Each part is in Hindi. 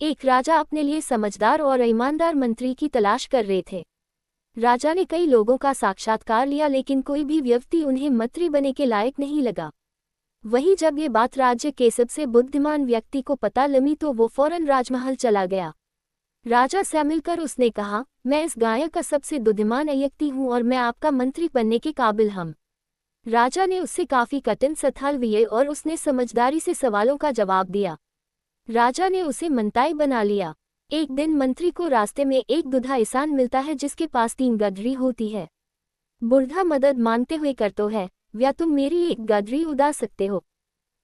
एक राजा अपने लिए समझदार और ईमानदार मंत्री की तलाश कर रहे थे। राजा ने कई लोगों का साक्षात्कार लिया लेकिन कोई भी व्यक्ति उन्हें मंत्री बनने के लायक नहीं लगा। वहीं जब ये बात राज्य के सबसे बुद्धिमान व्यक्ति को पता लगी तो वो फौरन राजमहल चला गया। राजा से मिलकर उसने कहा, मैं इस गायक का सबसे बुद्धिमान व्यक्ति हूँ और मैं आपका मंत्री बनने के काबिल हूँ। राजा ने उससे काफी कठिन सवाल किए और उसने समझदारी से सवालों का जवाब दिया। राजा ने उसे मंत्री बना लिया। एक दिन मंत्री को रास्ते में एक दूल्हा इंसान मिलता है जिसके पास 3 गदरी होती है। बूढ़ा मदद मांगते हुए कहता है, क्या तुम मेरी एक गदरी उड़ा सकते हो?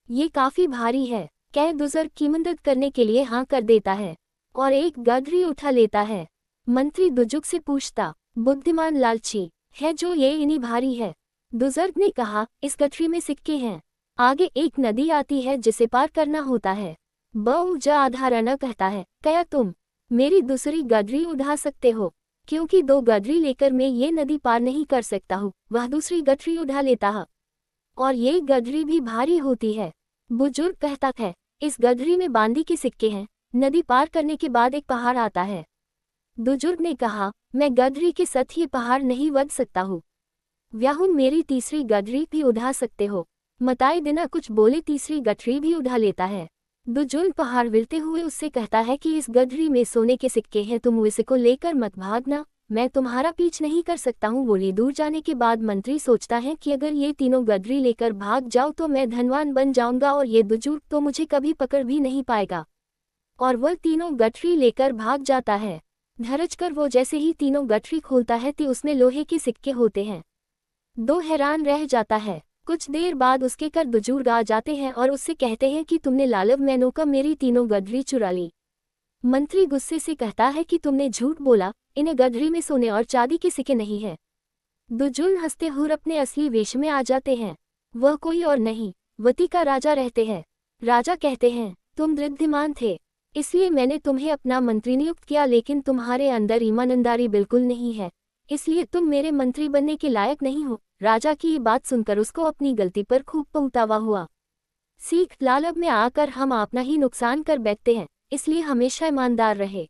ये काफी भारी है। कह बुजुर्ग की मदद करने के लिए हाँ कर देता है और एक गदरी उठा लेता है। मंत्री बुजुर्ग से पूछता, बुद्धिमान लालची है जो ये इतनी भारी है? बुजुर्ग ने कहा, इस गठरी में सिक्के हैं। आगे एक नदी आती है जिसे पार करना होता है। बहुजा आधारण कहता है, क्या तुम मेरी दूसरी गदरी उड़ा सकते हो? क्योंकि 2 गदरी लेकर मैं ये नदी पार नहीं कर सकता हूँ। वह दूसरी गठरी उड़ा लेता है और ये गदरी भी भारी होती है। बुजुर्ग कहता है, इस गदरी में बांदी के सिक्के हैं। नदी पार करने के बाद एक पहाड़ आता है। बुजुर्ग ने कहा, मैं गदरी के साथ ये पहाड़ नहीं वध सकता हूँ। व्याहुन मेरी तीसरी गदरी भी उड़ा सकते हो? मताए बिना कुछ बोले तीसरी गठरी भी उड़ा लेता है। बुजुर्ग पहाड़ विलते हुए उससे कहता है कि इस गदरी में सोने के सिक्के हैं, तुम इसको लेकर मत भागना, मैं तुम्हारा पीछ नहीं कर सकता हूँ। बोली दूर जाने के बाद मंत्री सोचता है कि अगर ये तीनों गदरी लेकर भाग जाओ तो मैं धनवान बन जाऊंगा और ये बुजुर्ग तो मुझे कभी पकड़ भी नहीं पाएगा। और वह तीनों गठरी लेकर भाग जाता है। धड़ककर वो जैसे ही तीनों गठरी खोलता है तो उसमें लोहे के सिक्के होते हैं। 2 हैरान रह जाता है। कुछ देर बाद उसके घर बुजुर्ग आ जाते हैं और उससे कहते हैं कि तुमने लालव मैनों का मेरी तीनों गदरी चुरा ली। मंत्री गुस्से से कहता है कि तुमने झूठ बोला, इन्हें गदरी में सोने और चांदी के सिक्के नहीं है। बुजुर्ग हंसते हुए अपने असली वेश में आ जाते हैं। वह कोई और नहीं, वती का राजा रहते हैं। राजा कहते हैं, तुम बुद्धिमान थे इसलिए मैंने तुम्हें अपना मंत्री नियुक्त किया, लेकिन तुम्हारे अंदर ईमानदारी बिल्कुल नहीं है, इसलिए तुम मेरे मंत्री बनने के लायक नहीं हो। राजा की ये बात सुनकर उसको अपनी गलती पर खूब पछतावा हुआ। सीख, लालच में आकर हम अपना ही नुकसान कर बैठते हैं, इसलिए हमेशा ईमानदार रहे।